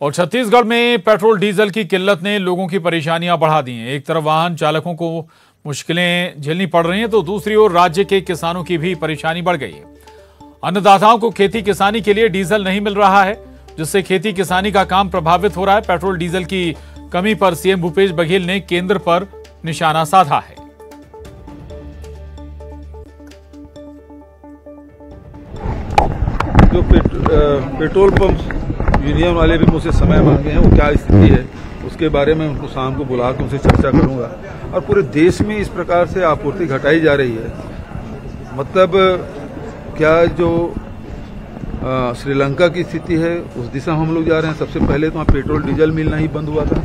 और छत्तीसगढ़ में petrol diesel की किल्लत ने लोगों की परेशानियां बढ़ा दी हैं। एक तरफ वाहन चालकों को मुश्किलें झेलनी पड़ रही हैं तो दूसरी ओर राज्य के किसानों की भी परेशानी बढ़ गई है। अन्नदाताओं को खेती किसानी के लिए डीजल नहीं मिल रहा है, जिससे खेती किसानी का काम प्रभावित हो रहा है। पेट्रोल डीजल की कमी पर सीएम भूपेश बघेल ने केंद्र पर निशाना साधा है। जो पेट्रोल पंप यूनियन वाले भी मुझसे समय मांगे हैं, वो क्या स्थिति है उसके बारे में उनको शाम को बुला कर उनसे चर्चा करूंगा। और पूरे देश में इस प्रकार से आपूर्ति घटाई जा रही है, मतलब क्या जो श्रीलंका की स्थिति है उस दिशा में हम लोग जा रहे हैं। सबसे पहले तो वहाँ पेट्रोल डीजल मिलना ही बंद हुआ था,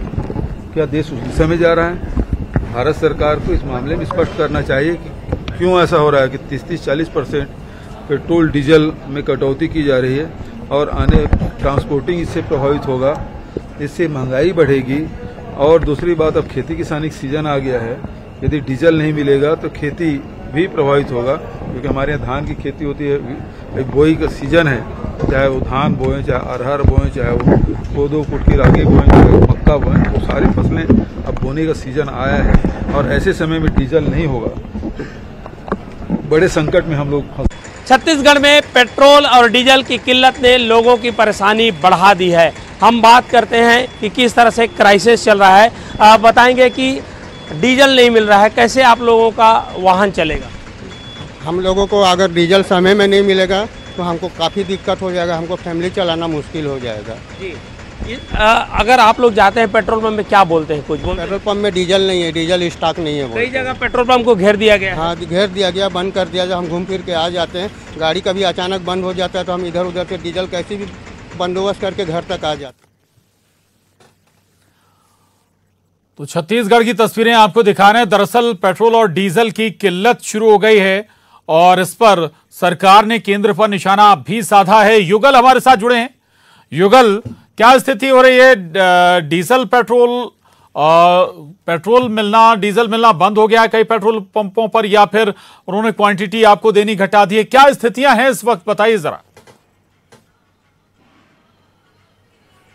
क्या देश उस दिशा में जा रहा है? भारत सरकार को इस मामले में स्पष्ट करना चाहिए कि क्यों ऐसा हो रहा है कि 30-40% पेट्रोल डीजल में कटौती की जा रही है और आने ट्रांसपोर्टिंग इससे प्रभावित होगा, इससे महंगाई बढ़ेगी। और दूसरी बात, अब खेती किसानी का सीजन आ गया है, यदि डीजल नहीं मिलेगा तो खेती भी प्रभावित होगा, क्योंकि हमारे यहाँ धान की खेती होती है, बोई का सीजन है, चाहे वो धान बोएं, चाहे अरहर बोएं, चाहे वो कोदो कुटकी रागी बोएं, चाहे वो मक्का बोएं, वो सारी फसलें अब बोने का सीजन आया है और ऐसे समय में डीजल नहीं होगा तो बड़े संकट में हम लोग। छत्तीसगढ़ में पेट्रोल और डीजल की किल्लत ने लोगों की परेशानी बढ़ा दी है। हम बात करते हैं कि किस तरह से क्राइसिस चल रहा है। आप बताएंगे कि डीजल नहीं मिल रहा है, कैसे आप लोगों का वाहन चलेगा? हम लोगों को अगर डीजल समय में नहीं मिलेगा तो हमको काफ़ी दिक्कत हो जाएगा, हमको फैमिली चलाना मुश्किल हो जाएगा जी। अगर आप लोग जाते हैं पेट्रोल पंप में, क्या बोलते हैं? कुछ बोलते हैं? पेट्रोल पंप में डीजल नहीं है, डीजल स्टॉक नहीं है। कई जगह पेट्रोल पंप को घेर दिया गया। हाँ, घेर दिया गया, बंद कर दिया। जब हम घूम फिर के आ जाते हैं, गाड़ी कभी अचानक बंद हो जाता है तो हम इधर उधर से डीजल कैसे भी बंदोबस्त करके घर तक आ जाते हैं। तो छत्तीसगढ़ की तस्वीरें आपको दिखा रहे हैं। दरअसल पेट्रोल और डीजल की किल्लत शुरू हो गई है और इस पर सरकार ने केंद्र पर निशाना भी साधा है। युगल हमारे साथ जुड़े हैं। युगल, क्या स्थिति हो रही है? डीजल पेट्रोल मिलना, डीजल मिलना बंद हो गया है कई पेट्रोल पंपों पर, या फिर उन्होंने क्वांटिटी आपको देनी घटा दी है? क्या स्थितियां हैं इस वक्त, बताइए जरा।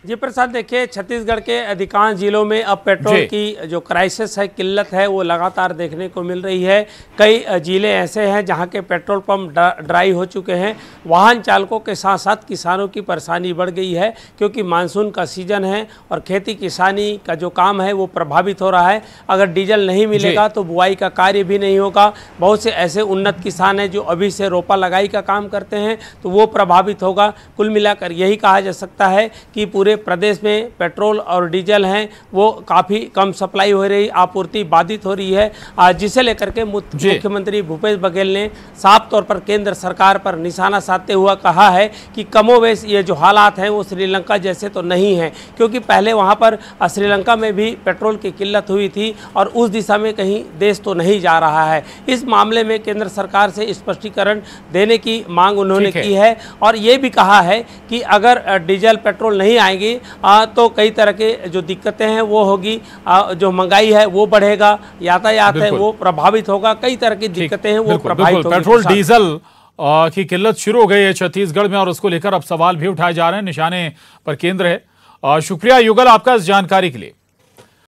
जी प्रसाद, देखिए छत्तीसगढ़ के अधिकांश जिलों में अब पेट्रोल की जो क्राइसिस है, किल्लत है, वो लगातार देखने को मिल रही है। कई जिले ऐसे हैं जहां के पेट्रोल पंप ड्राई हो चुके हैं। वाहन चालकों के साथ साथ किसानों की परेशानी बढ़ गई है, क्योंकि मानसून का सीजन है और खेती किसानी का जो काम है वो प्रभावित हो रहा है। अगर डीजल नहीं मिलेगा तो बुआई का कार्य भी नहीं होगा। बहुत से ऐसे उन्नत किसान हैं जो अभी से रोपा लगाई का काम करते हैं, तो वो प्रभावित होगा। कुल मिलाकर यही कहा जा सकता है कि पूरे प्रदेश में पेट्रोल और डीजल हैं वो काफ़ी कम सप्लाई हो रही, आपूर्ति बाधित हो रही है, जिसे लेकर के मुख्यमंत्री भूपेश बघेल ने साफ तौर पर केंद्र सरकार पर निशाना साधते हुआ कहा है कि कमोवेश ये जो हालात हैं वो श्रीलंका जैसे तो नहीं हैं, क्योंकि पहले वहाँ पर श्रीलंका में भी पेट्रोल की किल्लत हुई थी और उस दिशा में कहीं देश तो नहीं जा रहा है। इस मामले में केंद्र सरकार से स्पष्टीकरण देने की मांग उन्होंने की है और ये भी कहा है कि अगर डीजल पेट्रोल नहीं आएंगे तो कई तरह के जो दिक्कतें हैं वो होगी, जो महंगाई है वो बढ़ेगा, यातायात है वो प्रभावित होगा, कई तरह की दिक्कतें हैं वो प्रभावित होगी। पेट्रोल डीजल की किल्लत शुरू हो गई है छत्तीसगढ़ में और उसको लेकर अब सवाल भी उठाए जा रहे हैं। निशाने पर केंद्र है। शुक्रिया युगल आपका इस जानकारी के लिए।